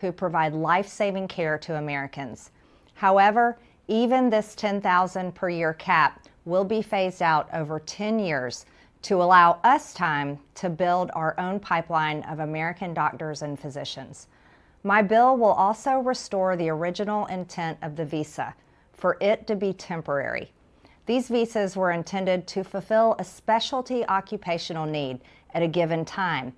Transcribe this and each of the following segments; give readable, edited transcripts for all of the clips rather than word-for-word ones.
who provide life-saving care to Americans. However, even this $10,000 per year cap will be phased out over 10 years to allow us time to build our own pipeline of American doctors and physicians. My bill will also restore the original intent of the visa, for it to be temporary. These visas were intended to fulfill a specialty occupational need at a given time.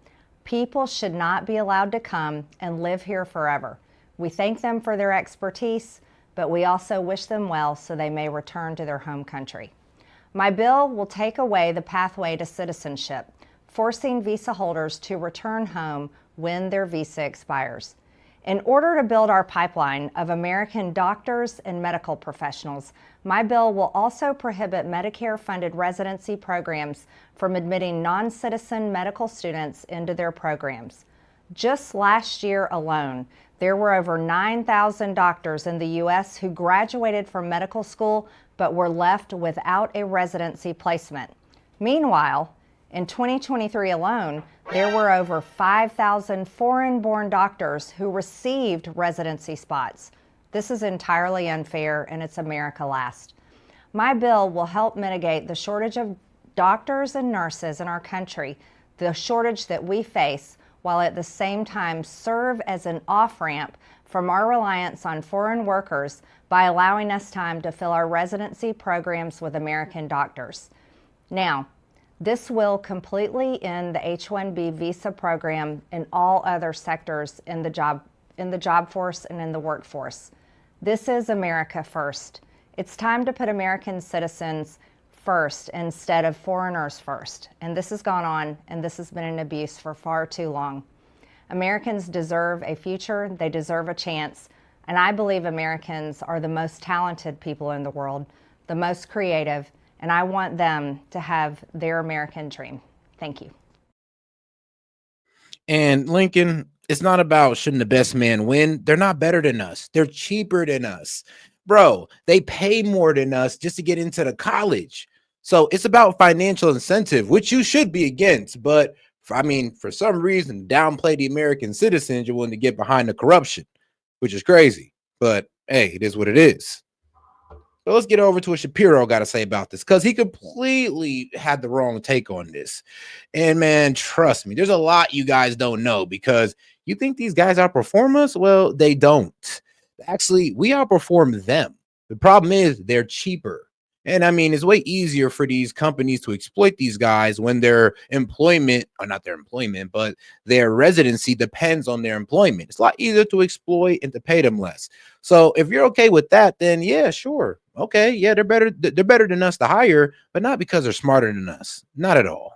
People should not be allowed to come and live here forever. We thank them for their expertise, but we also wish them well so they may return to their home country. My bill will take away the pathway to citizenship, forcing visa holders to return home when their visa expires. In order to build our pipeline of American doctors and medical professionals, my bill will also prohibit Medicare-funded residency programs from admitting non-citizen medical students into their programs. Just last year alone, there were over 9,000 doctors in the U.S. who graduated from medical school but were left without a residency placement. Meanwhile, in 2023 alone, there were over 5,000 foreign-born doctors who received residency spots. This is entirely unfair, and it's America last. My bill will help mitigate the shortage of doctors and nurses in our country, the shortage that we face, while at the same time serve as an off-ramp from our reliance on foreign workers by allowing us time to fill our residency programs with American doctors. Now, this will completely end the H-1-B visa program in all other sectors in the job force and in the workforce. This is America first. It's time to put American citizens first instead of foreigners first. And this has gone on, and this has been an abuse for far too long. Americans deserve a future, they deserve a chance, and I believe Americans are the most talented people in the world, the most creative, and I want them to have their American dream. Thank you. And Lincoln, it's not about shouldn't the best man win. They're not better than us. They're cheaper than us. Bro, they pay more than us just to get into the college. So it's about financial incentive, which you should be against. But for some reason, downplay the American citizens, you're willing to get behind the corruption, which is crazy. But hey, it is what it is. So let's get over to what Shapiro got to say about this, because he completely had the wrong take on this. And man, trust me, there's a lot you guys don't know, because you think these guys outperform us? Well, they don't. Actually, we outperform them. The problem is they're cheaper. And it's way easier for these companies to exploit these guys when their employment, or not their employment, but their residency depends on their employment. It's a lot easier to exploit and to pay them less. So if you're okay with that, then yeah, sure. Okay, yeah, they're better than us to hire, but not because they're smarter than us. Not at all.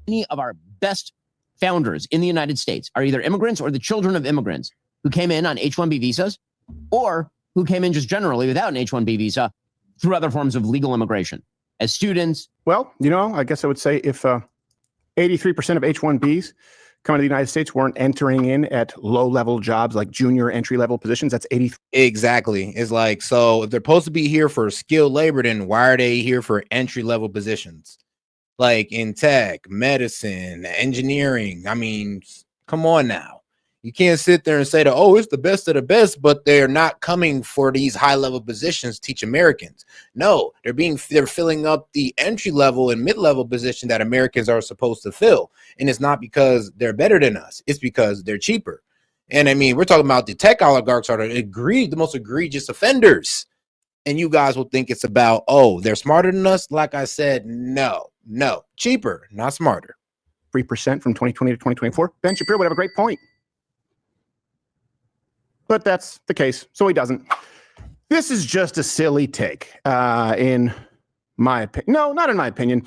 Many of our best founders in the United States are either immigrants or the children of immigrants who came in on H-1B visas, or who came in just generally without an H-1B visa through other forms of legal immigration as students. Well, I guess I would say if 83% of H-1Bs coming to the United States weren't entering in at low-level jobs like junior entry-level positions, that's 83. Exactly. It's like, so if they're supposed to be here for skilled labor, then why are they here for entry-level positions? Like in tech, medicine, engineering. Come on now. You can't sit there and say that, oh, it's the best of the best, but they're not coming for these high-level positions to teach Americans. No, they're filling up the entry-level and mid-level position that Americans are supposed to fill. And it's not because they're better than us. It's because they're cheaper. And we're talking about the tech oligarchs are the most egregious offenders. And you guys will think it's about, oh, they're smarter than us. Like I said, no, cheaper, not smarter. 3% from 2020 to 2024. Ben Shapiro would have a great point. But that's the case, so he doesn't. This is just a silly take, in my opinion. No, not in my opinion.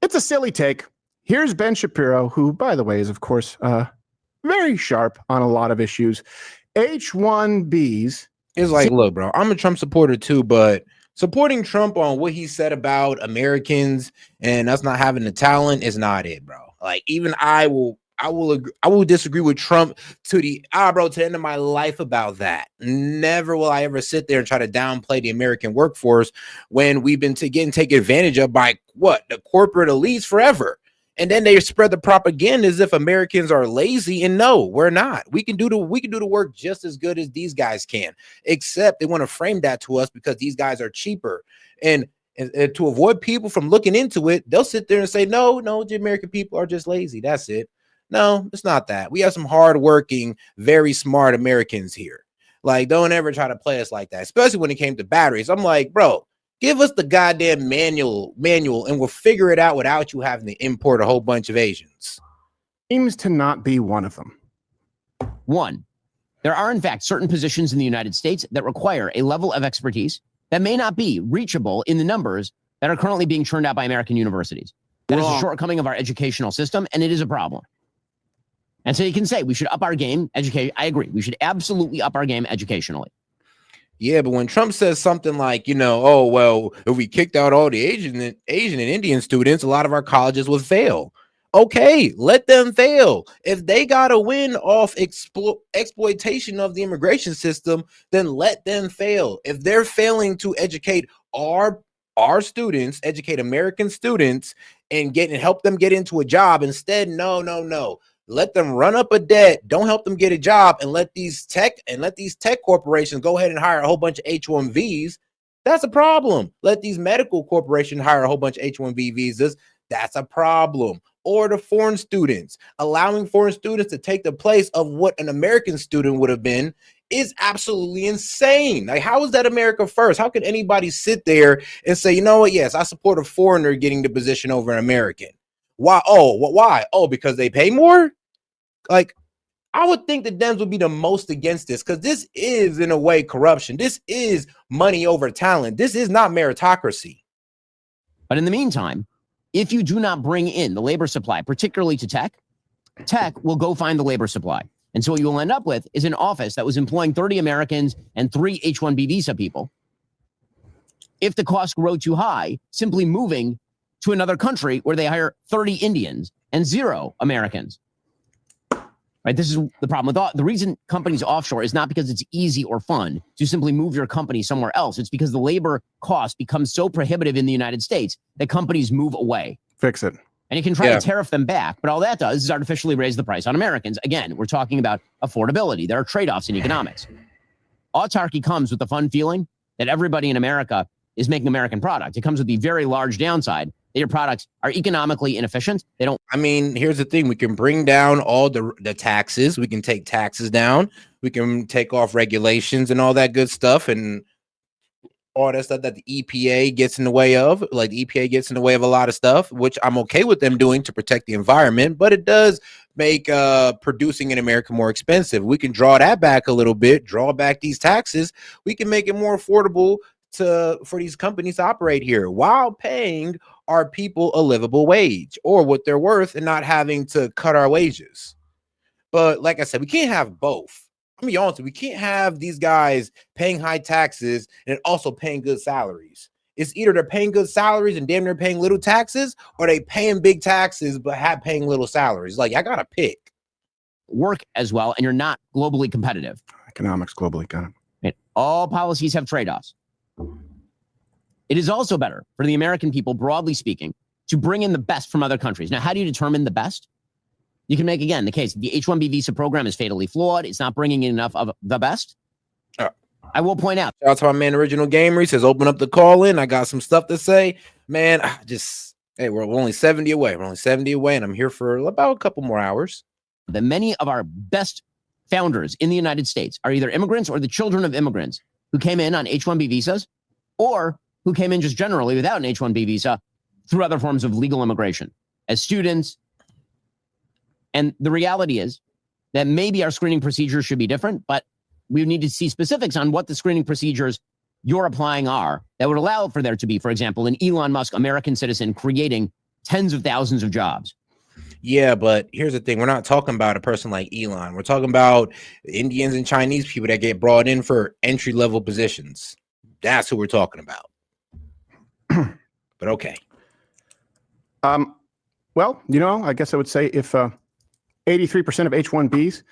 It's a silly take. Here's Ben Shapiro, who, by the way, is, of course, very sharp on a lot of issues. H-1Bs. It's like, look, bro, I'm a Trump supporter too, but supporting Trump on what he said about Americans and us not having the talent is not it, bro. Like, even I will disagree with Trump to the end of my life about that. Never will I ever sit there and try to downplay the American workforce when we've been getting taken advantage of by the corporate elites forever. And then they spread the propaganda as if Americans are lazy, and no, we're not. We can do the work just as good as these guys can, except they want to frame that to us because these guys are cheaper. And to avoid people from looking into it, they'll sit there and say, no, the American people are just lazy. That's it. No, it's not that. We have some hardworking, very smart Americans here. Like, don't ever try to play us like that, especially when it came to batteries. I'm like, bro, give us the goddamn manual, and we'll figure it out without you having to import a whole bunch of Asians. Seems to not be one of them. One, there are in fact certain positions in the United States that require a level of expertise that may not be reachable in the numbers that are currently being churned out by American universities. That is a shortcoming of our educational system, and it is a problem. And so you can say we should up our game. I agree. We should absolutely up our game educationally. Yeah, but when Trump says something like, oh, well, if we kicked out all the Asian and Indian students, a lot of our colleges would fail. Okay, let them fail. If they got to win off exploitation of the immigration system, then let them fail. If they're failing to educate our students, educate American students, and help them get into a job, instead, no. Let them run up a debt. Don't help them get a job, and let these tech corporations go ahead and hire a whole bunch of H1Bs. That's a problem. Let these medical corporations hire a whole bunch of H1B visas. That's a problem. Or the foreign students, allowing foreign students to take the place of what an American student would have been is absolutely insane. Like, how is that America first? How can anybody sit there and say, you know what? Yes, I support a foreigner getting the position over an American. Why? Why? Oh, because they pay more? Like, I would think the Dems would be the most against this, because this is, in a way, corruption. This is money over talent. This is not meritocracy. But in the meantime, if you do not bring in the labor supply, particularly to tech will go find the labor supply. And so what you will end up with is an office that was employing 30 Americans and 3 H-1B visa people. If the costs grow too high, simply moving to another country where they hire 30 Indians and 0 Americans. Right? This is the problem with the reason companies offshore is not because it's easy or fun to simply move your company somewhere else. It's because the labor cost becomes so prohibitive in the United States that companies move away. Fix it. And you can try to tariff them back, but all that does is artificially raise the price on Americans. Again, we're talking about affordability. There are trade-offs in economics. Autarky comes with the fun feeling that everybody in America is making American product. It comes with the very large downside that your products are economically inefficient. They don't. I mean, here's the thing. We can bring down all the taxes. We can take taxes down. We can take off regulations and all that good stuff, and all that stuff that the EPA gets in the way of. Like, the EPA gets in the way of a lot of stuff, which I'm okay with them doing to protect the environment, but it does make producing in America more expensive. We can draw that back a little bit, draw back these taxes. We can make it more affordable for these companies to operate here while paying our people a livable wage or what they're worth, and not having to cut our wages. But like I said, we can't have both. I'm gonna be honest, we can't have these guys paying high taxes and also paying good salaries. It's either they're paying good salaries and damn near paying little taxes, or they paying big taxes but paying little salaries. Like, I gotta pick. Work as well, and you're not globally competitive. Economics globally, got it. Right? All policies have trade-offs. It is also better for the American people, broadly speaking, to bring in the best from other countries. Now, how do you determine the best? You can make, again, the case. The H-1B visa program is fatally flawed. It's not bringing in enough of the best. I will point out. Shout out to my man, Original Gamer. He says, open up the call in. I got some stuff to say. Man, hey, we're only 70 away. We're only 70 away, and I'm here for about a couple more hours. That many of our best founders in the United States are either immigrants or the children of immigrants who came in on H-1B visas, or who came in just generally without an H-1B visa through other forms of legal immigration as students. And the reality is that maybe our screening procedures should be different, but we need to see specifics on what the screening procedures you're applying are that would allow for there to be, for example, an Elon Musk American citizen creating tens of thousands of jobs. Yeah, but here's the thing. We're not talking about a person like Elon. We're talking about Indians and Chinese people that get brought in for entry-level positions. That's who we're talking about. But okay. Well, I guess I would say if 83% of H-1Bs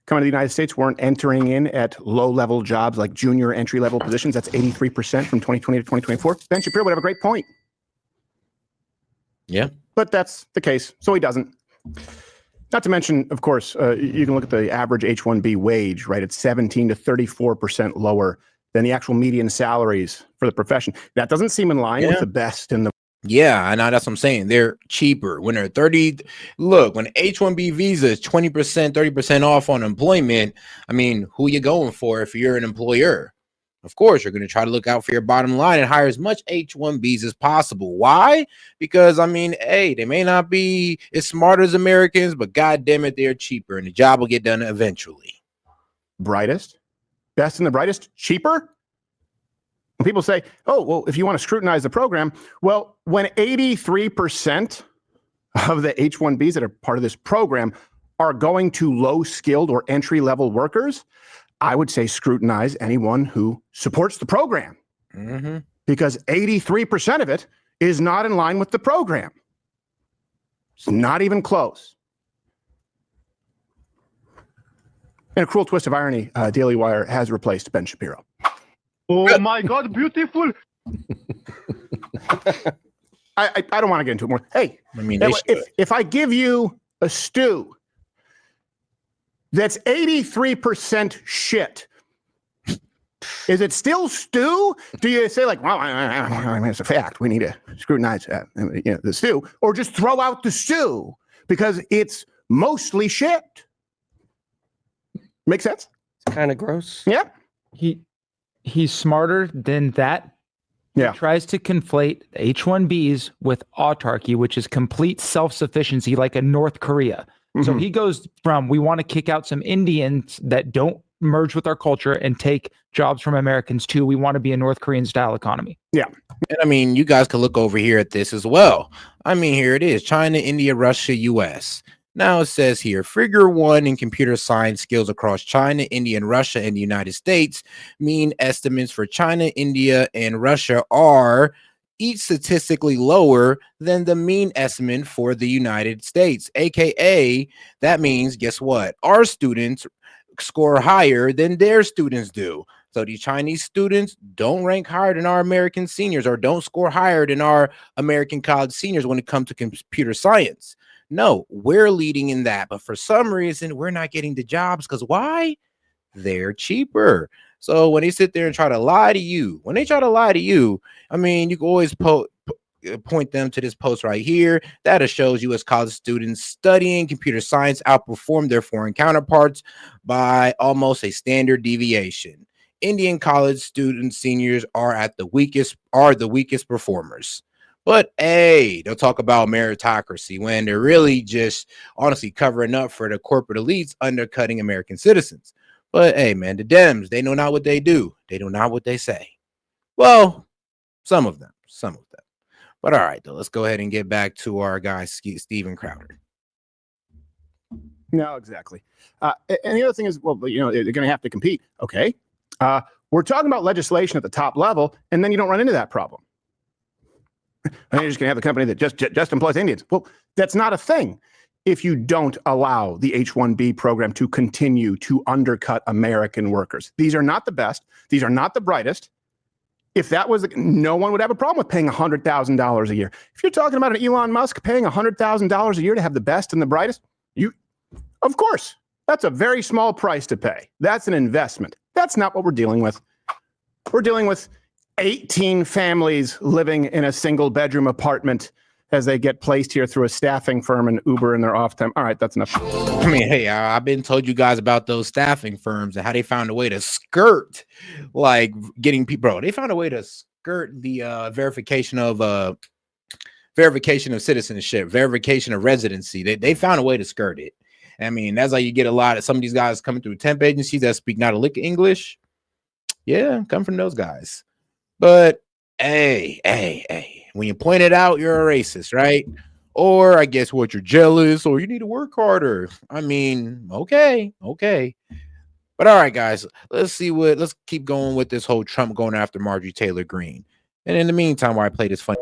coming to the United States weren't entering in at low-level jobs like junior entry-level positions, that's 83% from 2020 to 2024. Ben Shapiro would have a great point. Yeah. but that's the case. So he doesn't. Not to mention, of course, you can look at the average H1B wage, right? It's 17 to 34% lower than the actual median salaries for the profession. That doesn't seem in line with the best in the. Yeah, I know, that's what I'm saying. They're cheaper when they're 30. Look, when H1B visa is 20%, 30% off on employment, I mean, who you going for if you're an employer? Of course, you're going to try to look out for your bottom line and hire as much H1Bs as possible. Why? Because, I mean, hey, they may not be as smart as Americans, but God damn it, they're cheaper and the job will get done eventually. Brightest? Best and the brightest? Cheaper? When people say, oh, well, if you want to scrutinize the program, well, when 83% of the H1Bs that are part of this program are going to low-skilled or entry-level workers, I would say scrutinize anyone who supports the program, because 83% of it is not in line with the program. It's not even close. In a cruel twist of irony, Daily Wire has replaced Ben Shapiro. Oh my God, beautiful. I don't want to get into it more. Hey, I mean, if I give you a stew that's 83% shit, is it still stew? Do you say like, well, I mean, it's a fact. We need to scrutinize the stew, or just throw out the stew because it's mostly shit? Make sense? It's kind of gross. Yeah. He's smarter than that. Yeah. He tries to conflate H1Bs with autarky, which is complete self-sufficiency, like a North Korea. So he goes from, we want to kick out some Indians that don't merge with our culture and take jobs from Americans, to we want to be a North Korean style economy. Yeah. And I mean, you guys can look over here at this as well. I mean, here it is: China, India, Russia, US. Now it says here, figure 1 in computer science skills across China, India, and Russia and the United States. Mean estimates for China, India, and Russia are each statistically lower than the mean estimate for the United States. AKA, that means, guess what? Our students score higher than their students do. So the Chinese students don't rank higher than our American seniors, or don't score higher than our American college seniors when it comes to computer science. No, we're leading in that. But for some reason, we're not getting the jobs because why? They're cheaper. So when they sit there and try to lie to you, I mean, you can always point them to this post right here. That shows U.S. college students studying computer science outperform their foreign counterparts by almost a standard deviation. Indian college student seniors are the weakest performers. But hey, they'll talk about meritocracy when they're really just honestly covering up for the corporate elites undercutting American citizens. But hey, man, the Dems, they know not what they do. They do not what they say. Well, some of them. But all right, though, let's go ahead and get back to our guy, Steven Crowder. No, exactly. And the other thing is, well, they're going to have to compete. Okay. We're talking about legislation at the top level, and then you don't run into that problem. And you're just going to have the company that just employs Indians. Well, that's not a thing if you don't allow the H1B program to continue to undercut American workers. These are not the best. These are not the brightest. If that was, no one would have a problem with paying $100,000 a year. If you're talking about an Elon Musk paying $100,000 a year to have the best and the brightest, of course, that's a very small price to pay. That's an investment. That's not what we're dealing with. We're dealing with 18 families living in a single bedroom apartment as they get placed here through a staffing firm and Uber in their off time. All right, that's enough. I mean, hey, I've been told you guys about those staffing firms and how they found a way to skirt, like getting people. Bro, they found a way to skirt the verification of citizenship, verification of residency. They found a way to skirt it. I mean, that's how you get a lot of some of these guys coming through temp agencies that speak not a lick of English. Yeah, come from those guys. But hey, when you point it out, you're a racist, right? Or I guess what, you're jealous, or you need to work harder. I mean, okay. But all right, guys, let's keep going with this whole Trump going after Marjorie Taylor Greene. And in the meantime, while I play this funny.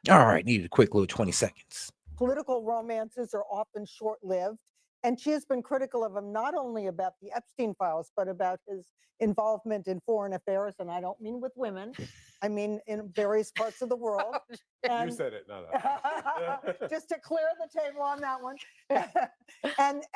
All right, needed a quick little 20 seconds. Political romances are often short-lived. And she has been critical of him not only about the Epstein files, but about his involvement in foreign affairs. And I don't mean with women, I mean in various parts of the world. You said it, no. Just to clear the table on that one.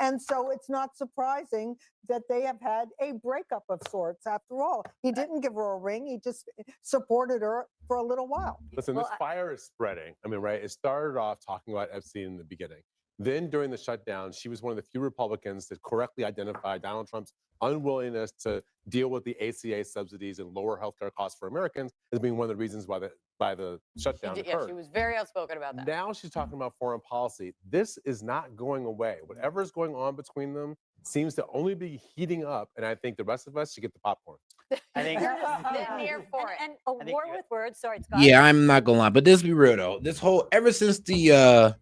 and so it's not surprising that they have had a breakup of sorts. After all, he didn't give her a ring. He just supported her for a little while. Listen, this fire is spreading. I mean, right? It started off talking about Epstein in the beginning. Then during the shutdown, she was one of the few Republicans that correctly identified Donald Trump's unwillingness to deal with the ACA subsidies and lower healthcare costs for Americans as being one of the reasons why the shutdown occurred. She was very outspoken about that. Now she's talking about foreign policy. This is not going away. Whatever is going on between them seems to only be heating up, and I think the rest of us should get the popcorn. I think Sitting here for it. I And a think war you- with words. Sorry, Scott. Yeah, I'm not gonna lie, but this be real though. This whole ever since the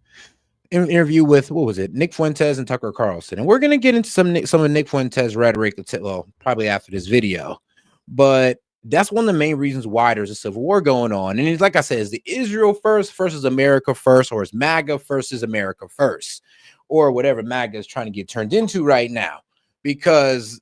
interview with what was it, Nick Fuentes and Tucker Carlson, and we're gonna get into some of Nick Fuentes' rhetoric. Well, probably after this video, but that's one of the main reasons why there's a civil war going on. And it's like I said, is the Israel first versus America first, or is MAGA versus America first, or whatever MAGA is trying to get turned into right now? Because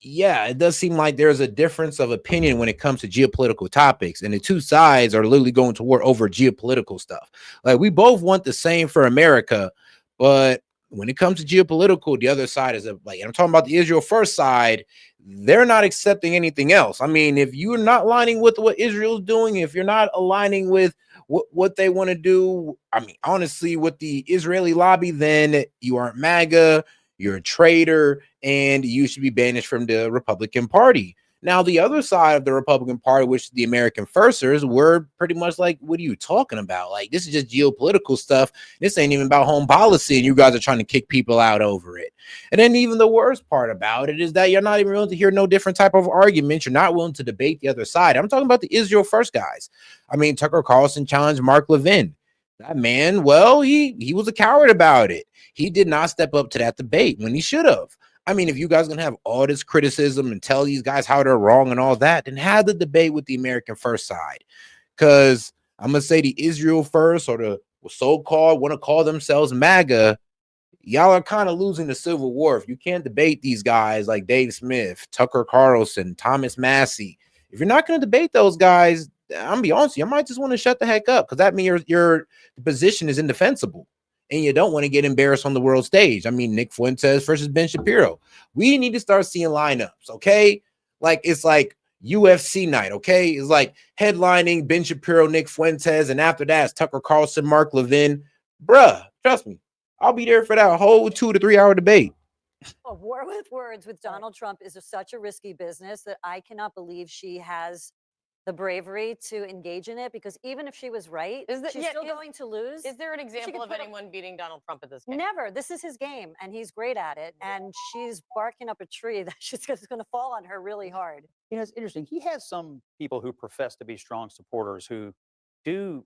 yeah, it does seem like there's a difference of opinion when it comes to geopolitical topics, and the two sides are literally going to war over geopolitical stuff. Like, we both want the same for America, but when it comes to geopolitical, the other side is like, and I'm talking about the Israel first side, they're not accepting anything else. I mean, if you're not aligning with what Israel's doing, if you're not aligning with what they want to do, I mean, honestly, with the Israeli lobby, then you aren't MAGA, you're a traitor, and you should be banished from the Republican Party. Now, the other side of the Republican Party, which is the American Firsters, were pretty much like, what are you talking about? Like, this is just geopolitical stuff. This ain't even about home policy, and you guys are trying to kick people out over it. And then even the worst part about it is that you're not even willing to hear no different type of arguments. You're not willing to debate the other side. I'm talking about the Israel First guys. I mean, Tucker Carlson challenged Mark Levin. That man, well, he was a coward about it. He did not step up to that debate when he should have. I mean, if you guys are gonna have all this criticism and tell these guys how they're wrong and all that, then have the debate with the American First side. Because I'm gonna say the Israel First, or the so-called want to call themselves MAGA, y'all are kind of losing the civil war if you can't debate these guys like Dave Smith, Tucker Carlson, Thomas Massey. If you're not gonna debate those guys, I'm gonna be honest with you, I might just want to shut the heck up, because that means your position is indefensible. And you don't want to get embarrassed on the world stage. I mean, Nick Fuentes versus Ben Shapiro. We need to start seeing lineups, okay? Like, it's like UFC night, okay? It's like headlining Ben Shapiro, Nick Fuentes, and after that, it's Tucker Carlson, Mark Levin. Bruh, trust me, I'll be there for that whole 2 to 3 hour debate. A war with words with Donald Trump is such a risky business that I cannot believe she has the bravery to engage in it, because even if she was right, she's still going to lose. Is there an example of put up- anyone beating Donald Trump at this game? Never. This is his game, and he's great at it. And she's barking up a tree that she's going to fall on her really hard. You know, it's interesting. He has some people who profess to be strong supporters who do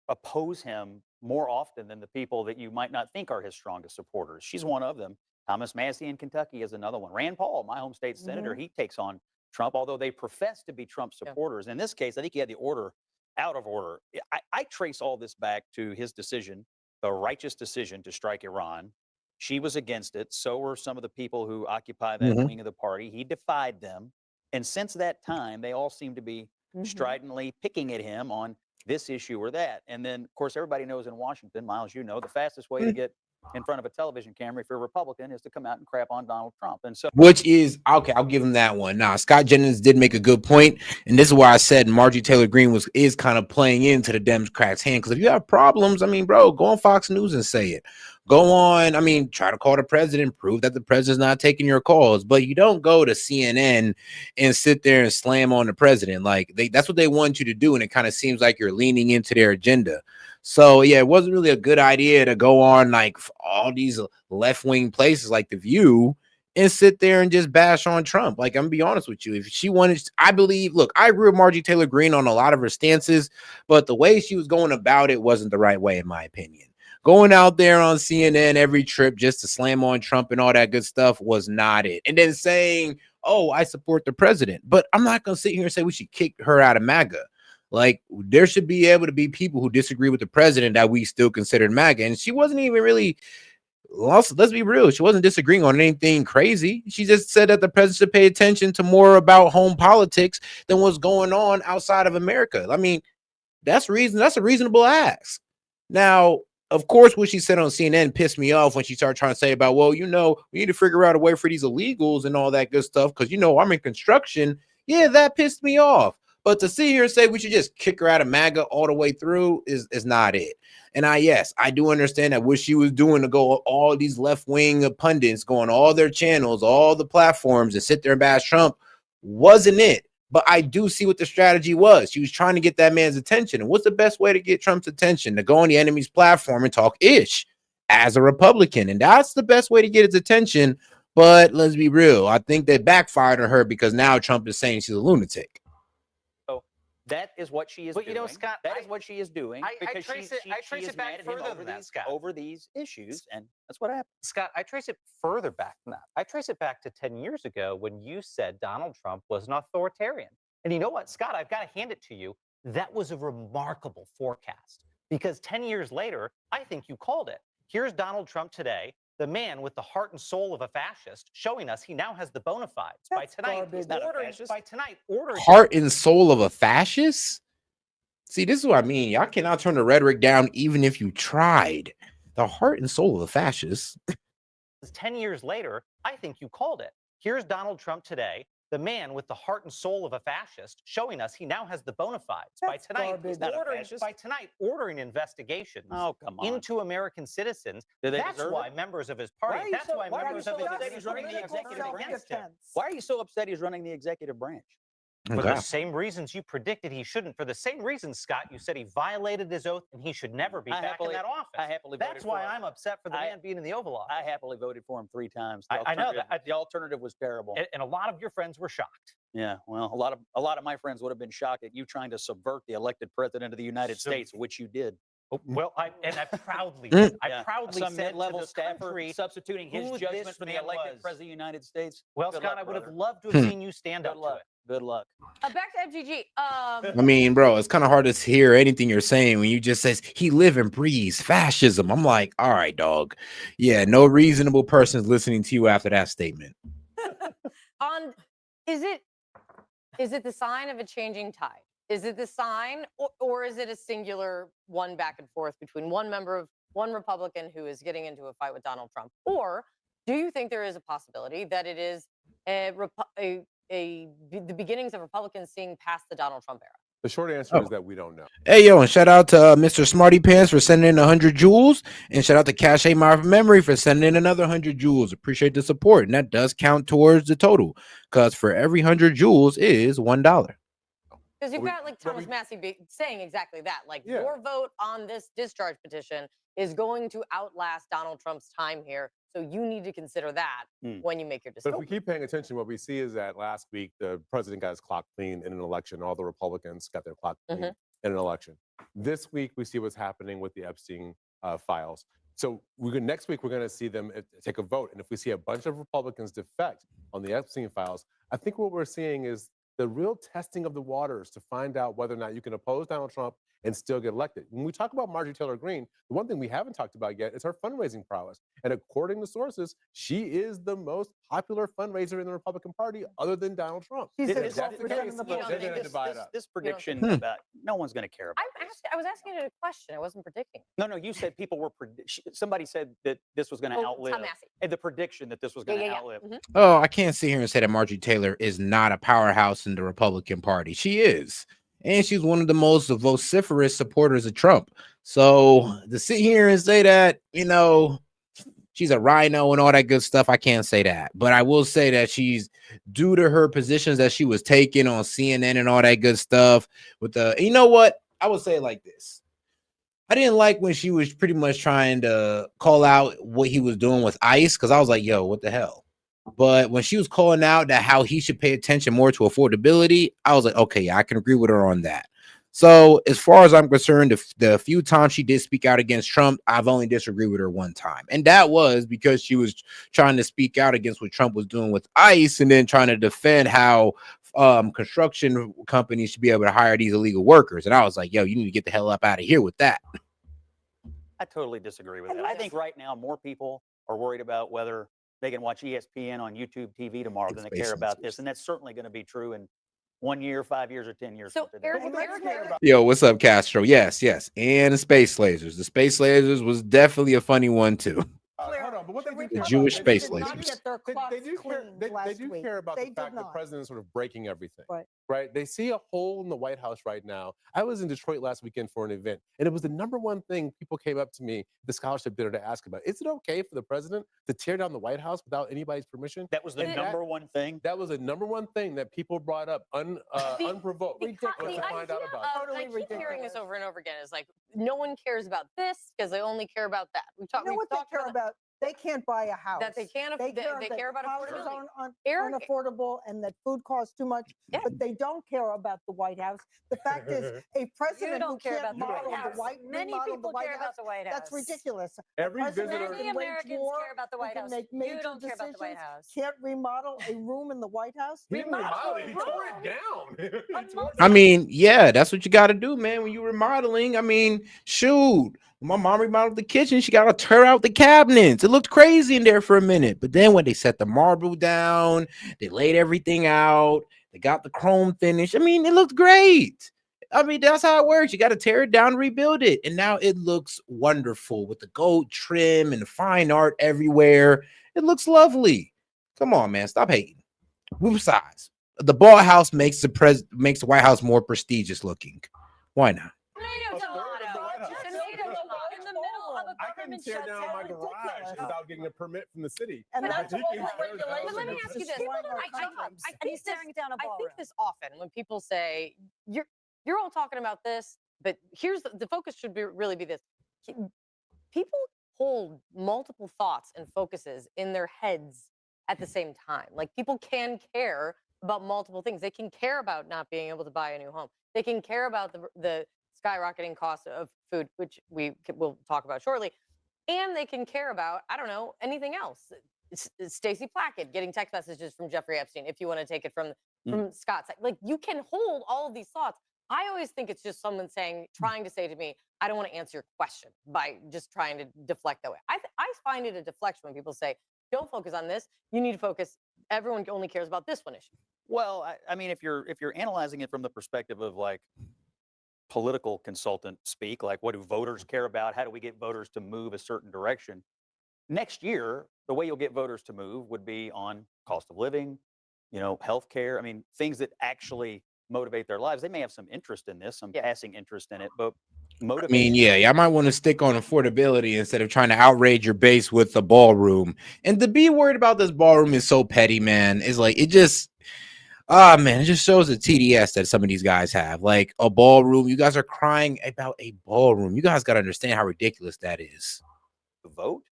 oppose him more often than the people that you might not think are his strongest supporters. She's one of them. Thomas Massey in Kentucky is another one. Rand Paul, my home state senator, he takes on Trump, although they profess to be Trump supporters. In this case, I think he had the order out of order. I trace all this back to his decision, the righteous decision to strike Iran. She was against it. So were some of the people who occupy that wing of the party. He defied them. And since that time, they all seem to be stridently picking at him on this issue or that. And then, of course, everybody knows in Washington, Miles, you know, the fastest way to get in front of a television camera if you're a Republican is to come out and crap on Donald Trump. And so, which is okay, I'll give him that one. Now, Scott Jennings did make a good point, and this is why I said Marjorie Taylor Greene is kind of playing into the Democrats' hand. Because if you have problems, I mean, bro, go on Fox News and say it. Go on, I mean, try to call the president, prove that the president's not taking your calls, but you don't go to CNN and sit there and slam on the president. Like, that's what they want you to do, and it kind of seems like you're leaning into their agenda. So yeah, it wasn't really a good idea to go on like all these left-wing places like The View and sit there and just bash on Trump. Like, I'm gonna be honest with you. If she wanted, I believe, look, I agree with Marjorie Taylor Greene on a lot of her stances, but the way she was going about it wasn't the right way, in my opinion. Going out there on CNN every trip just to slam on Trump and all that good stuff was not it. And then saying, oh, I support the president, but I'm not gonna sit here and say we should kick her out of MAGA. Like, there should be able to be people who disagree with the president that we still considered MAGA. And she wasn't even really let's be real. She wasn't disagreeing on anything crazy. She just said that the president should pay attention to more about home politics than what's going on outside of America. I mean, that's a reasonable ask. Now, of course, what she said on CNN pissed me off when she started trying to say about, well, we need to figure out a way for these illegals and all that good stuff because I'm in construction. Yeah, that pissed me off. But to sit here and say we should just kick her out of MAGA all the way through is not it. And I do understand that what she was doing to go all these left-wing pundits, going all their channels, all the platforms, and sit there and bash Trump wasn't it. But I do see what the strategy was. She was trying to get that man's attention. And what's the best way to get Trump's attention? To go on the enemy's platform and talk ish as a Republican. And that's the best way to get his attention. But let's be real. I think they backfired on her because now Trump is saying she's a lunatic. That is what she is But doing. you know, Scott, that is what she is doing I because trace she it is back mad at him further than that, Scott. over these issues, and that's what happened. Scott, I trace it further back than that. I trace it back to 10 years ago when you said Donald Trump was an authoritarian. And you know what, Scott, I've got to hand it to you. That was a remarkable forecast because 10 years later, I think you called it. Here's Donald Trump today, the man with the heart and soul of a fascist, showing us he now has the bona fides. By tonight, ordering Heart and soul of a fascist? See, this is what I mean. Y'all cannot turn the rhetoric down even if you tried. The heart and soul of a fascist. 10 years later, I think you called it. Here's Donald Trump today, the man with the heart and soul of a fascist, showing us he now has the bona fides. By tonight, ordering investigations into American citizens. That's why members of his party, that's why members of his he's running the executive against him. Why are you so upset he's running the executive branch? For the same reasons you predicted he shouldn't. For the same reasons, Scott, you said he violated his oath and he should never be back in that office. That's why I'm upset for the man being in the Oval Office. I happily voted for him 3 times. I know that. The alternative was terrible. And a lot of your friends were shocked. Yeah, well, a lot of my friends would have been shocked at you trying to subvert the elected president of the United States, which you did. Oh, well, I proudly did. I proudly some said mid-level to the staffer country substituting his judgment for the elected president of the United States. Well, Good Scott, luck, I would have brother. loved to have seen you stand up to it. Good luck. Back to MTG. I mean, bro, it's kind of hard to hear anything you're saying when you just says he live and breathes fascism. I'm like, all right, dog. Yeah, no reasonable person is listening to you after that statement. Is it the sign of a changing tide? Is it the sign, or is it a singular one back and forth between one Republican who is getting into a fight with Donald Trump? Or do you think there is a possibility that it is the beginnings of Republicans seeing past the Donald Trump era? The short answer is that we don't know. Hey, yo, and shout out to Mr. Smarty Pants for sending in 100 jewels, and shout out to Cache My Memory for sending in another 100 jewels. Appreciate the support, and that does count towards the total, because for every 100 jewels is $1. Because you've got like Thomas Massey saying exactly that. Like your vote on this discharge petition is going to outlast Donald Trump's time here. So you need to consider that when you make your decision. But if we keep paying attention, what we see is that last week, the president got his clock clean in an election. All the Republicans got their clock clean in an election. This week, we see what's happening with the Epstein files. So next week, we're going to see them take a vote. And if we see a bunch of Republicans defect on the Epstein files, I think what we're seeing is the real testing of the waters to find out whether or not you can oppose Donald Trump and still get elected. When we talk about Marjorie Taylor Greene, the one thing we haven't talked about yet is her fundraising prowess. And according to sources, she is the most popular fundraiser in the Republican Party other than Donald Trump. She's If that's the case, they're going to divide up. This prediction about no one's going to care about. I was asking it a question. I wasn't predicting. No, you said people were. Somebody said that this was going to outlive. Tom Massey. And the prediction that this was going to outlive. Oh, I can't sit here and say that Marjorie Taylor is not a powerhouse in the Republican Party. She is. And she's one of the most vociferous supporters of Trump. So to sit here and say that, she's a rhino and all that good stuff, I can't say that. But I will say that she's, due to her positions that she was taking on CNN and all that good stuff with you know what? I would say it like this. I didn't like when she was pretty much trying to call out what he was doing with ICE, because I was like, yo, what the hell? But when she was calling out that how he should pay attention more to affordability, I was like, okay, yeah, I can agree with her on that. So as far as I'm concerned, the few times she did speak out against Trump, I've only disagreed with her one time. And that was because she was trying to speak out against what Trump was doing with ICE and then trying to defend how construction companies should be able to hire these illegal workers. And I was like, yo, you need to get the hell up out of here with that. I totally disagree with that. I think right now more people are worried about whether they can watch ESPN on YouTube TV tomorrow than they care about this. And that's certainly going to be true in 1 year, 5 years, or 10 years. So Eric, Yo, what's up, Castro? Yes. And the space lasers. The space lasers was definitely a funny one too. Hold on, but what they do The Jewish space did not lasers. get their clocks They do care. cleaned They last do week. care about They the did fact the not. president is sort of breaking everything. Right. Right. They see a hole in the White House right now. I was in Detroit last weekend for an event, and it was the number one thing people came up to me, the scholarship dinner, to ask about. Is it okay for the president to tear down the White House without anybody's permission? That was the number one thing. That was the number one thing that people brought up unprovoked. The to find out idea about. of, I keep hearing this over and over again, is like, no one cares about this because they only care about that. You know what they care about? They can't buy a house. That they can't. They care about houses affordability. aren't Eric- unaffordable and that food costs too much. Yeah. But they don't care about the White House. The fact is, a president who don't care can't about the model White House. remodel Many the people White care House, about the White House. that's ridiculous. Every President visitor. who Many can wage Americans war, care about the who White can House. make You major don't care about the White decisions, House. can't remodel a room in the White House. He didn't remodel it. He tore it down. He tore it I down. mean, yeah, that's what you got to do, man. When you're remodeling, I mean, shoot. My mom remodeled the kitchen. She got to tear out the cabinets. It looked crazy in there for a minute. But then when they set the marble down, they laid everything out. They got the chrome finish. I mean, it looked great. I mean, that's how it works. You got to tear it down, rebuild it. And now it looks wonderful with the gold trim and the fine art everywhere. It looks lovely. Come on, man. Stop hating. Besides, the ball house makes the White House more prestigious looking. Why not? I couldn't tear down my garage without getting a permit from the city. And But that's he all can the tear it down. But let me ask you this. And he's tearing down a I ballroom. think this often when people say, you're all talking about this, but here's the focus should really be this. People hold multiple thoughts and focuses in their heads at the same time. Like, people can care about multiple things. They can care about not being able to buy a new home. They can care about the skyrocketing cost of food, which we'll talk about shortly. And they can care about, I don't know, anything else. Stacey Plackett getting text messages from Jeffrey Epstein, if you want to take it from Scott's side. Like, you can hold all of these thoughts. I always think it's just someone trying to say to me, I don't want to answer your question, by just trying to deflect that way. I find it a deflection when people say, don't focus on this. You need to focus. Everyone only cares about this one issue. Well, I mean, if you're analyzing it from the perspective of like political consultant speak, like what do voters care about? How do we get voters to move a certain direction? Next year, the way you'll get voters to move would be on cost of living, healthcare. I mean, things that actually motivate their lives. They may have some interest in this, some passing interest in it, but motivation. I mean, yeah, I might want to stick on affordability instead of trying to outrage your base with the ballroom. And to be worried about this ballroom is so petty, man. It's like, it just shows the TDS that some of these guys have. Like, a ballroom. You guys are crying about a ballroom. You guys got to understand how ridiculous that is. The vote?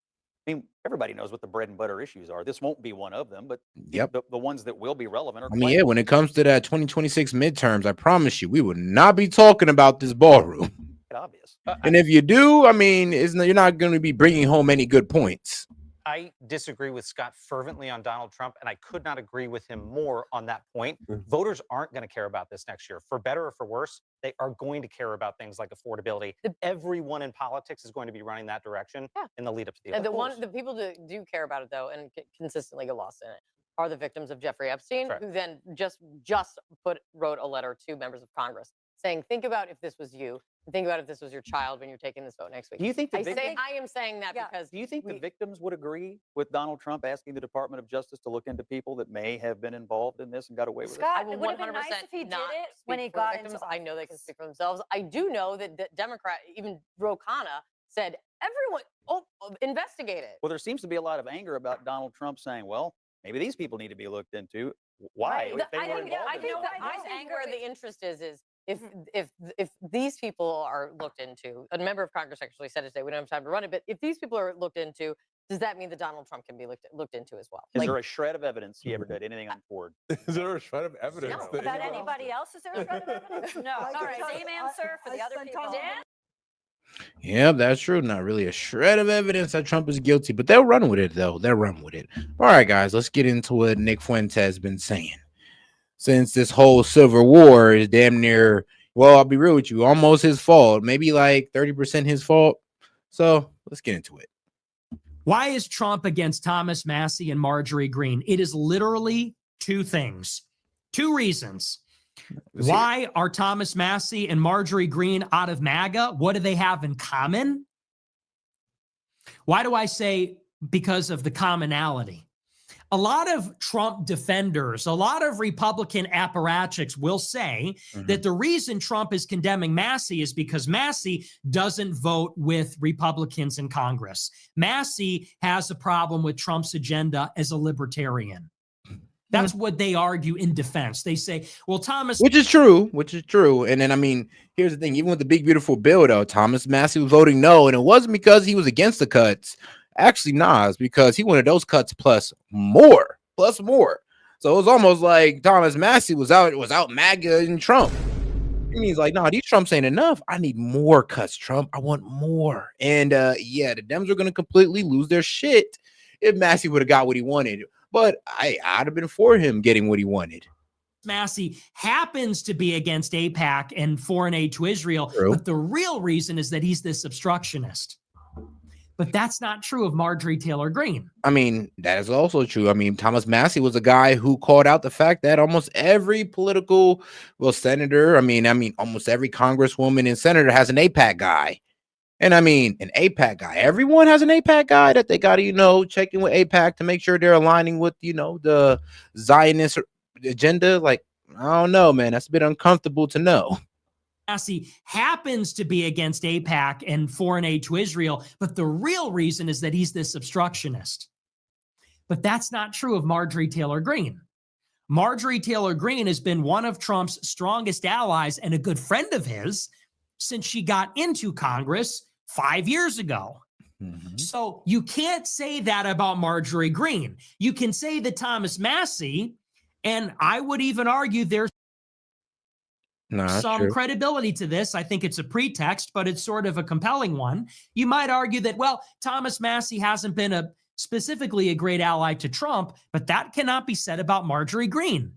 I mean, everybody knows what the bread and butter issues are. This won't be one of them, but Yep. the ones that will be relevant are. I mean, yeah, when it comes to that 2026 midterms, I promise you, we will not be talking about this ballroom. Obvious. And if you do, I mean, you're not going to be bringing home any good points. I disagree with Scott fervently on Donald Trump, and I could not agree with him more on that point. Voters aren't going to care about this next year. For better or for worse, they are going to care about things like affordability. Everyone in politics is going to be running that direction in the lead up to the election. And the people that do care about it, though, and consistently get lost in it, are the victims of Jeffrey Epstein, who then just wrote a letter to members of Congress saying, think about if this was you. Think about if this was your child when you're taking this vote next week. Do you think I am saying that because do you think the victims would agree with Donald Trump asking the Department of Justice to look into people that may have been involved in this and got away with Scott, I will it would have been nice if he did not it when he speak for the got victims. into I know they can speak for themselves. I do know that the Democrat, even Ro Khanna, said everyone investigate it. Well, there seems to be a lot of anger about Donald Trump saying, well, maybe these people need to be looked into. Why? If they were involved in it. I think where the interest is if these people are looked into, a member of Congress actually said it today, we don't have time to run it, but if these people are looked into, does that mean that Donald Trump can be looked into as well? Is there a shred of evidence he ever did anything untoward? Is there a shred of evidence? No, about anybody else? Is there a shred of evidence? No. All right, same answer for the other people. Yeah, that's true. Not really a shred of evidence that Trump is guilty, but they'll run with it, though. They'll run with it. All right, guys, let's get into what Nick Fuentes has been saying. Since this whole Civil War is damn near, well, I'll be real with you, almost his fault, maybe like 30% his fault. So let's get into it. Why is Trump against Thomas Massie and Marjorie Greene? It is literally two things, two reasons. Why are Thomas Massie and Marjorie Greene out of MAGA? What do they have in common? Why do I say because of the commonality? A lot of Trump defenders, a lot of Republican apparatchiks will say that the reason Trump is condemning Massie is because Massie doesn't vote with Republicans in Congress. Massie has a problem with Trump's agenda as a libertarian. That's what they argue in defense. They say, well, Thomas. Which is true. And then, I mean, here's the thing. Even with the big, beautiful bill, though, Thomas Massie was voting no. And it wasn't because he was against the cuts. Actually, nah, it's because he wanted those cuts plus more. So it was almost like Thomas Massie was out MAGA and Trump. He means like, nah, these Trumps ain't enough. I need more cuts, Trump. I want more. And yeah, the Dems are going to completely lose their shit if Massie would have got what he wanted. But I'd have been for him getting what he wanted. Massie happens to be against AIPAC and foreign aid to Israel, but the real reason is that he's this obstructionist. But that's not true of Marjorie Taylor Greene. I mean, that is also true. I mean, Thomas Massie was a guy who called out the fact that almost every political, senator, I mean, almost every congresswoman and senator has an AIPAC guy. And I mean, an AIPAC guy. Everyone has an AIPAC guy that they got to, check in with AIPAC to make sure they're aligning with, the Zionist agenda. Like, I don't know, man. That's a bit uncomfortable to know. Massie happens to be against AIPAC and foreign aid to Israel, but the real reason is that he's this obstructionist. But that's not true of Marjorie Taylor Greene. Marjorie Taylor Greene has been one of Trump's strongest allies and a good friend of his since she got into Congress 5 years ago. So you can't say that about Marjorie Greene. You can say that Thomas Massie, and I would even argue there's some credibility to this. I think it's a pretext, but it's sort of a compelling one. You might argue that, well, Thomas Massie hasn't been specifically a great ally to Trump, but that cannot be said about Marjorie Greene.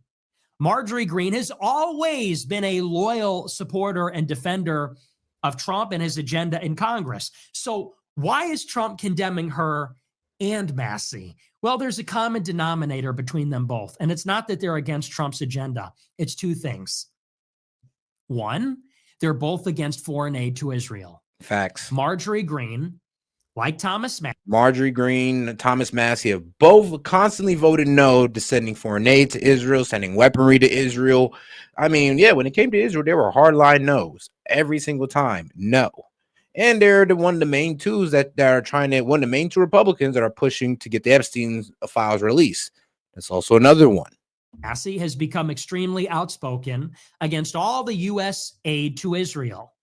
Marjorie Greene has always been a loyal supporter and defender of Trump and his agenda in Congress. So why is Trump condemning her and Massie? Well, there's a common denominator between them both, and it's not that they're against Trump's agenda. It's two things. One, they're both against foreign aid to Israel. Facts. Marjorie Greene, like Thomas Massie. Marjorie Greene, Thomas Massie have both constantly voted no to sending foreign aid to Israel, sending weaponry to Israel. I mean, yeah, when it came to Israel, there were hardline no's every single time. No. And they're one of the main two one of the main two Republicans that are pushing to get the Epstein files released. That's also another one. Massie has become extremely outspoken against all the U.S. aid to Israel,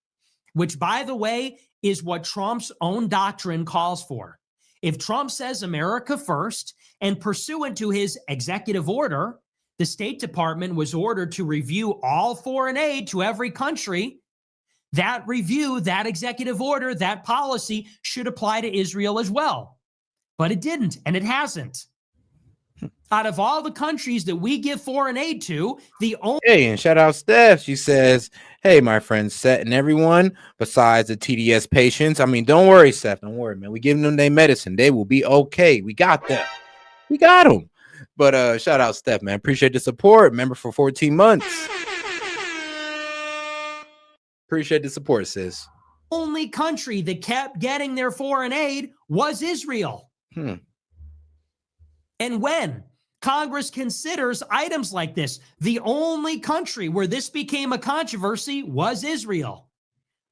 which, by the way, is what Trump's own doctrine calls for. If Trump says America first, and pursuant to his executive order, the State Department was ordered to review all foreign aid to every country, that review, that executive order, that policy should apply to Israel as well. But it didn't, and it hasn't. Out of all the countries that we give foreign aid to, the only... Hey, and shout out Steph. She says, hey, my friend Set and everyone, besides the TDS patients. I mean, don't worry, Steph. Don't worry, man. We giving them their medicine. They will be okay. We got them. We got them. But shout out Steph, man. Appreciate the support. Member for 14 months. Appreciate the support, sis. Only country that kept getting their foreign aid was Israel. And when Congress considers items like this, the only country where this became a controversy was Israel.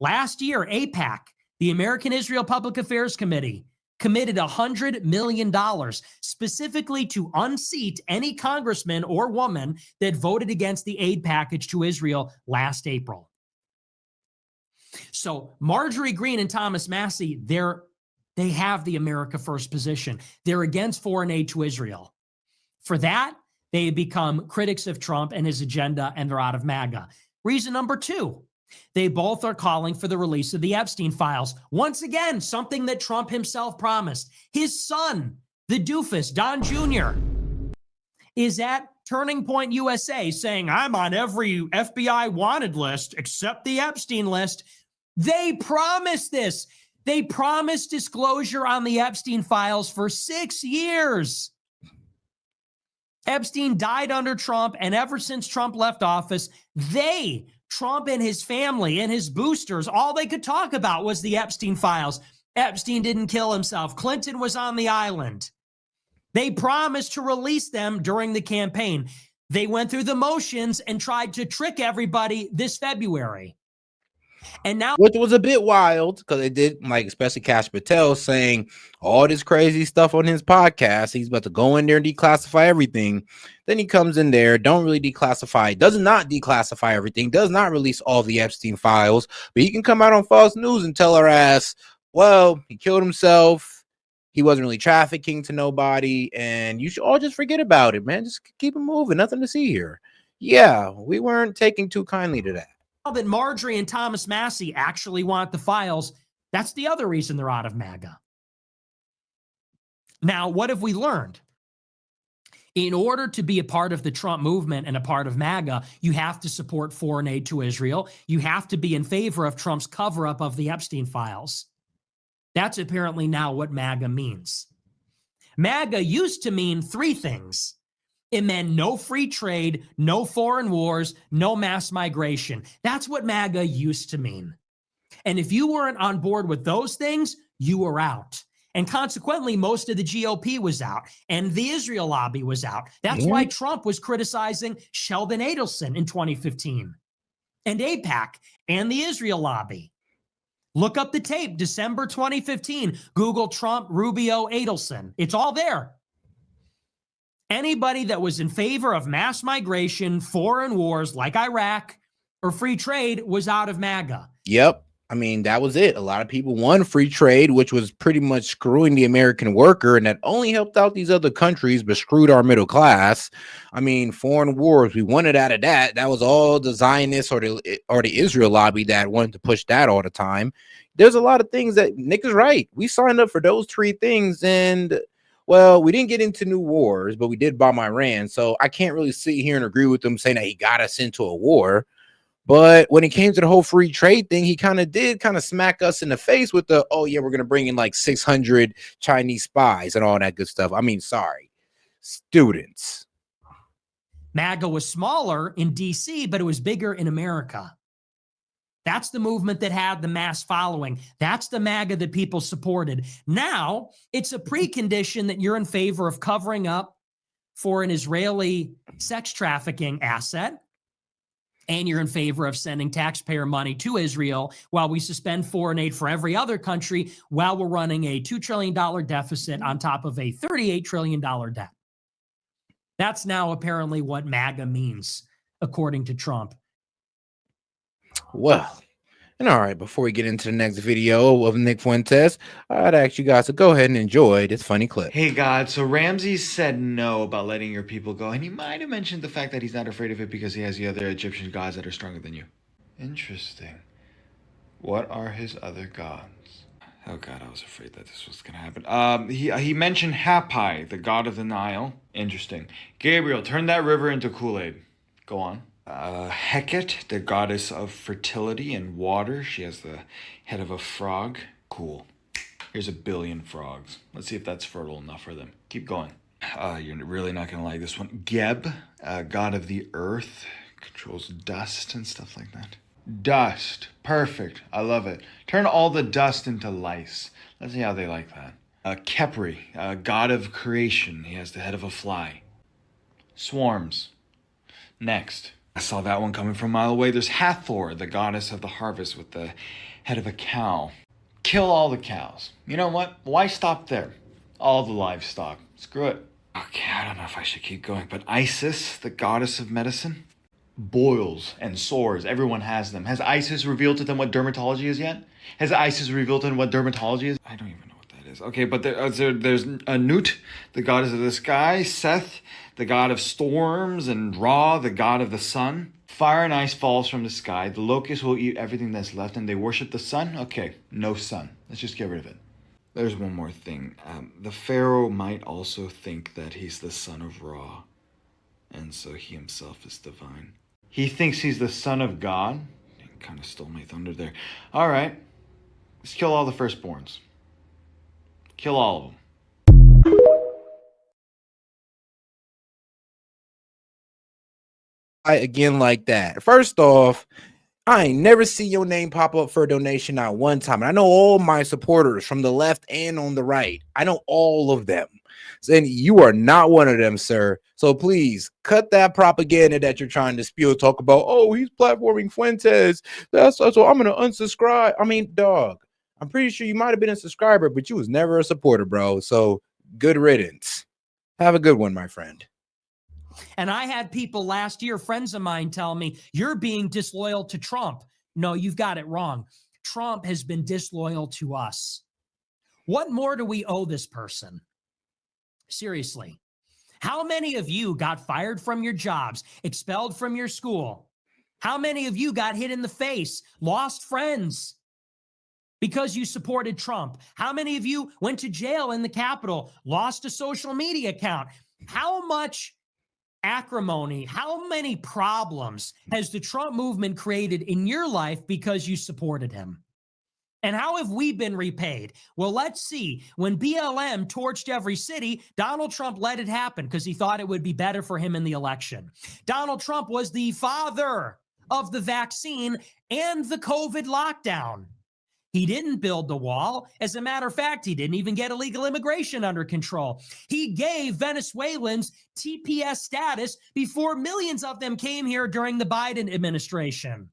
Last year, AIPAC, the American Israel Public Affairs Committee, committed $100 million specifically to unseat any congressman or woman that voted against the aid package to Israel last April. So Marjorie Greene and Thomas Massie, they have the America First position. They're against foreign aid to Israel. For that, they become critics of Trump and his agenda, and they're out of MAGA. Reason number two, they both are calling for the release of the Epstein files. Once again, something that Trump himself promised. His son, the doofus, Don Jr., is at Turning Point USA saying, I'm on every FBI wanted list except the Epstein list. They promised this. They promised disclosure on the Epstein files for 6 years. Epstein died under Trump, and ever since Trump left office, Trump and his family and his boosters, all they could talk about was the Epstein files. Epstein didn't kill himself. Clinton was on the island. They promised to release them during the campaign. They went through the motions and tried to trick everybody this February. And now, which was a bit wild because it did, like, especially Kash Patel saying all this crazy stuff on his podcast. He's about to go in there and declassify everything. Then he comes in there, don't really declassify, does not declassify everything, does not release all the Epstein files, but he can come out on Fox News and tell our ass, well, he killed himself. He wasn't really trafficking to nobody, and you should all just forget about it, man. Just keep it moving. Nothing to see here. Yeah, we weren't taking too kindly to that. that Marjorie and Thomas Massey actually want the files, that's the other reason they're out of MAGA. Now, what have we learned? In order to be a part of the Trump movement and a part of MAGA, you have to support foreign aid to Israel. You have to be in favor of Trump's cover-up of the Epstein files. That's apparently now what MAGA means. MAGA used to mean three things. It meant no free trade, no foreign wars, no mass migration. That's what MAGA used to mean. And if you weren't on board with those things, you were out. And consequently, most of the GOP was out, and the Israel lobby was out. That's why Trump was criticizing Sheldon Adelson in 2015, and AIPAC, and the Israel lobby. Look up the tape, December 2015. Google Trump, Rubio, Adelson. It's all there. Anybody that was in favor of mass migration, foreign wars like Iraq, or free trade was out of MAGA. Yep. I mean, that was it. A lot of people won free trade, which was pretty much screwing the American worker, and that only helped out these other countries, but screwed our middle class. I mean, foreign wars, we wanted out of that. That was all the Zionists or the Israel lobby that wanted to push that all the time. There's a lot of things that Nick is right. We signed up for those three things, and well, we didn't get into new wars, but we did bomb Iran. So I can't really sit here and agree with them saying that he got us into a war. But when it came to the whole free trade thing, he kind of smack us in the face with the, oh yeah, we're going to bring in like 600 Chinese spies and all that good stuff. I mean, sorry, students. MAGA was smaller in DC, but it was bigger in America. That's the movement that had the mass following. That's the MAGA that people supported. Now it's a precondition that you're in favor of covering up for an Israeli sex trafficking asset, and you're in favor of sending taxpayer money to Israel while we suspend foreign aid for every other country while we're running a $2 trillion deficit on top of a $38 trillion debt. That's now apparently what MAGA means, according to Trump. Well, and all right, before we get into the next video of Nick Fuentes, I'd ask you guys to go ahead and enjoy this funny clip. Hey God, so Ramses said no about letting your people go, and he might have mentioned the fact that he's not afraid of it because he has the other Egyptian gods that are stronger than you. Interesting. What are his other gods? Oh God, I was afraid that this was gonna happen. He mentioned Hapi, the god of the Nile. Interesting. Gabriel, turn that river into Kool-Aid. Go on. Hecate, the goddess of fertility and water. She has the head of a frog. Cool. Here's 1 billion frogs. Let's see if that's fertile enough for them. Keep going. You're really not gonna like this one. Geb, god of the earth, controls dust and stuff like that. Dust. Perfect. I love it. Turn all the dust into lice. Let's see how they like that. Khepri, god of creation. He has the head of a fly. Swarms. Next. I saw that one coming from a mile away. There's Hathor, the goddess of the harvest with the head of a cow. Kill all the cows. You know what? Why stop there? All the livestock. Screw it. Okay, I don't know if I should keep going, but Isis, the goddess of medicine. Boils and sores. Everyone has them. Has Isis revealed to them what dermatology is yet? Has Isis revealed to them what dermatology is? I don't even know what that is. Okay, but there's Nut, the goddess of the sky. Seth, the god of storms, and Ra, the god of the sun. Fire and ice falls from the sky. The locusts will eat everything that's left, and they worship the sun? Okay, no sun. Let's just get rid of it. There's one more thing. The pharaoh might also think that he's the son of Ra, and so he himself is divine. He thinks he's the son of God. He kind of stole my thunder there. All right, Let's kill all the firstborns. Kill all of them. Again like that. First off, I ain't never see your name pop up for a donation not one time. And I know all my supporters from the left and on the right. I know all of them. And you are not one of them, sir. So please cut that propaganda that you're trying to spew. Talk about, oh, he's platforming Fuentes. That's so I'm gonna unsubscribe. I mean, dog, I'm pretty sure you might have been a subscriber, but you was never a supporter, bro. So good riddance. Have a good one, my friend. And I had people last year, friends of mine, tell me, you're being disloyal to Trump. No, you've got it wrong. Trump has been disloyal to us. What more do we owe this person? Seriously. How many of you got fired from your jobs, expelled from your school? How many of you got hit in the face, lost friends because you supported Trump? How many of you went to jail in the Capitol, lost a social media account? How much acrimony, how many problems has the Trump movement created in your life because you supported him? And how have we been repaid? Well, let's see. When BLM torched every city, Donald Trump let it happen because he thought it would be better for him in the election. Donald Trump was the father of the vaccine and the COVID lockdown. He didn't build the wall. As a matter of fact, he didn't even get illegal immigration under control. He gave Venezuelans TPS status before millions of them came here during the Biden administration.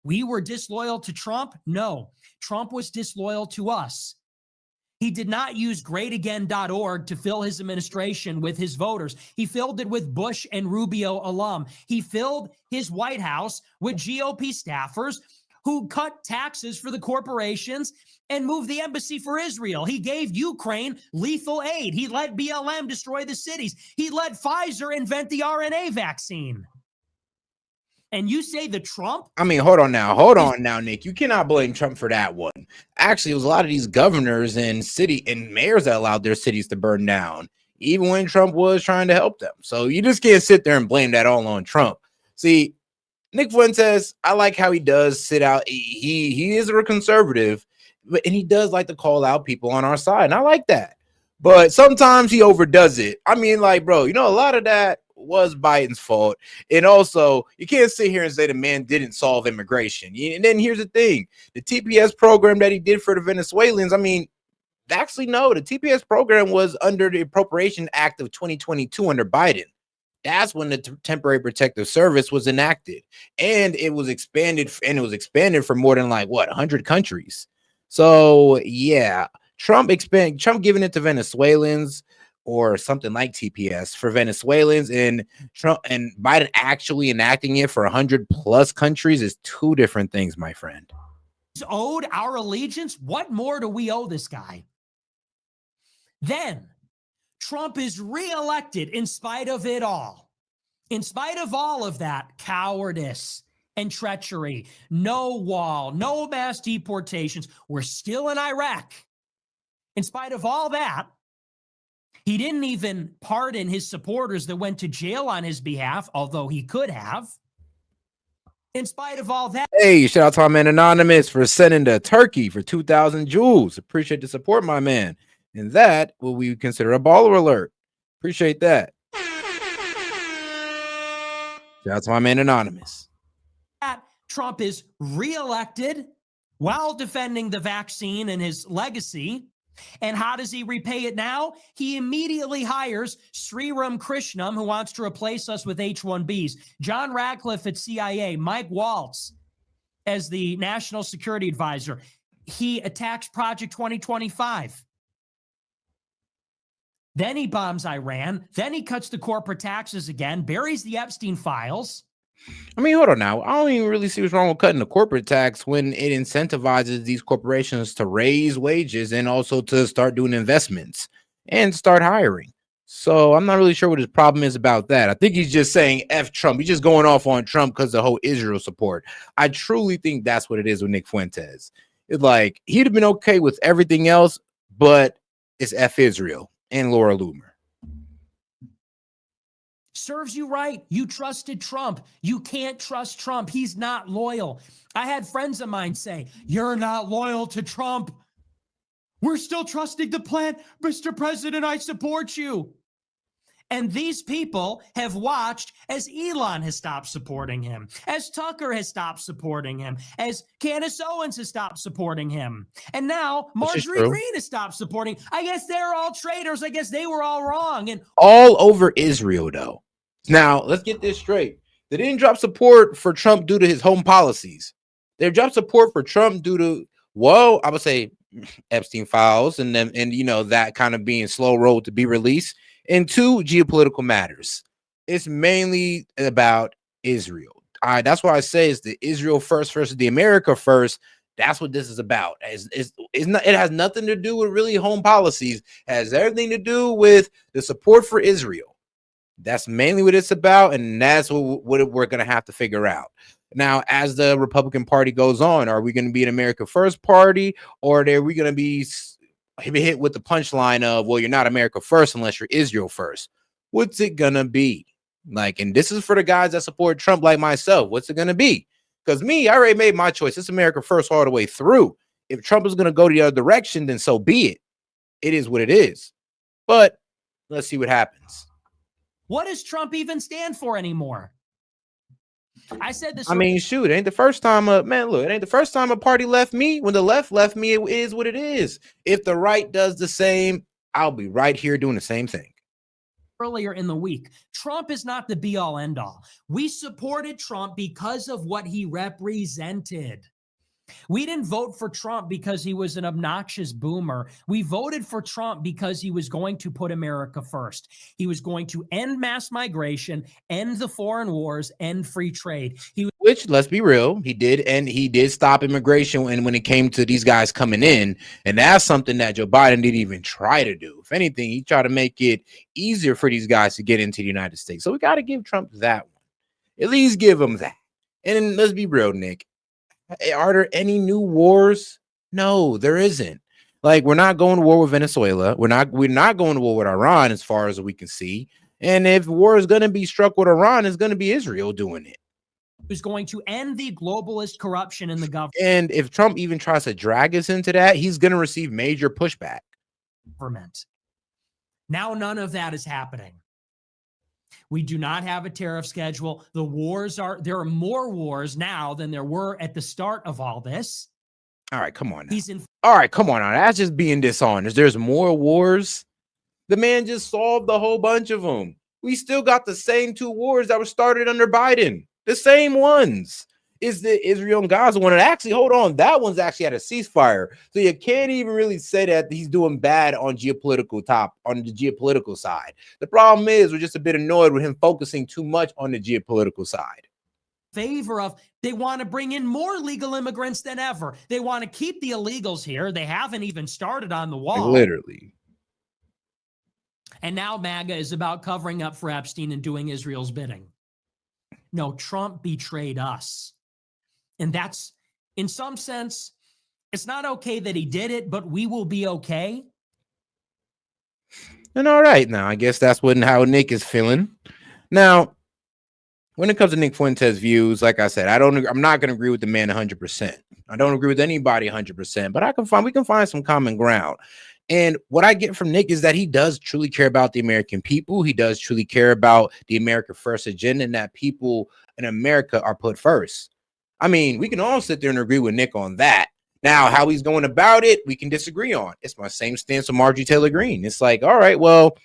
We were disloyal to Trump? No, Trump was disloyal to us. He did not use greatagain.org to fill his administration with his voters. He filled it with Bush and Rubio alum. He filled his White House with GOP staffers who cut taxes for the corporations and moved the embassy for Israel. He gave Ukraine lethal aid. He let BLM destroy the cities. He let Pfizer invent the RNA vaccine. And you say the Trump? I mean, hold on now, Nick. You cannot blame Trump for that one. Actually, it was a lot of these governors and city and mayors that allowed their cities to burn down, even when Trump was trying to help them. So you just can't sit there and blame that all on Trump. See, Nick Fuentes, I like how he does sit out. He is a conservative, and he does like to call out people on our side, and I like that. But sometimes he overdoes it. I mean, like, bro, you know, a lot of that was Biden's fault. And also, you can't sit here and say the man didn't solve immigration. And then here's the thing. The TPS program that he did for the Venezuelans, I mean, actually, no, the TPS program was under the Appropriation Act of 2022 under Biden. That's when the temporary protective service was enacted, and it was expanded, for more than like what 100 countries. So yeah, Trump giving it to Venezuelans or something like TPS for Venezuelans, and Trump and Biden actually enacting it for 100 plus countries is two different things, my friend. He's owed our allegiance. What more do we owe this guy? Then Trump is reelected in spite of it all. In spite of all of that cowardice and treachery, no wall, no mass deportations. We're still in Iraq. In spite of all that, he didn't even pardon his supporters that went to jail on his behalf, although he could have. In spite of all that. Hey, shout out to my man Anonymous for sending the turkey for 2,000 joules. Appreciate the support, my man. And that will we consider a baller alert. Appreciate that. Shout out to my man Anonymous. Trump is reelected while defending the vaccine and his legacy. And how does he repay it now? He immediately hires Sriram Krishnam, who wants to replace us with H1Bs, John Ratcliffe at CIA, Mike Waltz as the National Security Advisor. He attacks Project 2025. Then he bombs Iran. Then he cuts the corporate taxes again, buries the Epstein files. I mean, hold on now. I don't even really see what's wrong with cutting the corporate tax when it incentivizes these corporations to raise wages and also to start doing investments and start hiring. So I'm not really sure what his problem is about that. I think he's just saying F Trump. He's just going off on Trump because of the whole Israel support. I truly think that's what it is with Nick Fuentes. It's like he'd have been okay with everything else, but it's F Israel and Laura Loomer. Serves you right. You trusted Trump. You can't trust Trump. He's not loyal. I had friends of mine say, you're not loyal to Trump. We're still trusting the plan. Mr. President, I support you. And these people have watched as Elon has stopped supporting him, as Tucker has stopped supporting him, as Candace Owens has stopped supporting him. And now Marjorie Greene has stopped supporting. I guess they're all traitors. I guess they were all wrong. And all over Israel, though. Now, let's get this straight. They didn't drop support for Trump due to his home policies. They dropped support for Trump due to, well, I would say Epstein files and then, and you know, that kind of being slow road to be released. And two, geopolitical matters. It's mainly about Israel. All right, that's why I say it's the Israel first versus the America first. That's what this is about. It's not, it has nothing to do with really home policies. It has everything to do with the support for Israel. That's mainly what it's about, and that's what we're going to have to figure out. Now, as the Republican Party goes on, are we going to be an America First party, or are we going to be hit with the punchline of, well, you're not America First unless you're Israel first? What's it going to be? Like, and this is for the guys that support Trump like myself. What's it going to be? Because me, I already made my choice. It's America First all the way through. If Trump is going to go the other direction, then so be it. It is what it is. But let's see what happens. what does Trump even stand for anymore? I said this. I mean, shoot, it ain't the first time, man, look, it ain't the first time a party left me. When the left left me, it is what it is. If the right does the same, I'll be right here doing the same thing. Earlier in the week, Trump is not the be all end all. We supported Trump because of what he represented. We didn't vote for Trump because he was an obnoxious boomer. We voted for Trump because he was going to put America first. He was going to end mass migration, end the foreign wars, end free trade. Which, let's be real, he did, and he did stop immigration when it came to these guys coming in, and that's something that Joe Biden didn't even try to do. If anything, he tried to make it easier for these guys to get into the United States. So we got to give Trump that one. At least give him that. And then, let's be real, Nick. Are there any new wars? No, there isn't. Like, we're not going to war with Venezuela. We're not going to war with Iran as far as we can see. And if war is going to be struck with Iran, it's going to be Israel doing it. Who's going to end the globalist corruption in the government. And if Trump even tries to drag us into that, he's going to receive major pushback. Now, none of that is happening. We do not have a tariff schedule. The wars there are more wars now than there were at the start of all this. All right, come on now. All right, come on now. That's just being dishonest. There's more wars. The man just solved a whole bunch of them. We still got the same two wars that were started under Biden. The same ones. Is the Israel and Gaza one? And actually, hold on, that one's actually at a ceasefire. So you can't even really say that he's doing bad on the geopolitical side. The problem is we're just a bit annoyed with him focusing too much on the geopolitical side. Favor of, they want to bring in more legal immigrants than ever. They want to keep the illegals here. They haven't even started on the wall. Like, literally. And now MAGA is about covering up for Epstein and doing Israel's bidding. No, Trump betrayed us. And that's, in some sense, it's not okay that he did it, but we will be okay. And all right, now I guess that's how Nick is feeling. Now, when it comes to Nick Fuentes' views, like I said, I'm not going to agree with the man 100%. I don't agree with anybody 100%, but we can find some common ground. And what I get from Nick is that he does truly care about the American people. He does truly care about the America First agenda, and that people in America are put first. I mean, we can all sit there and agree with Nick on that. Now, how he's going about it, we can disagree on. It's my same stance with Marjorie Taylor Greene. It's like, all right, well,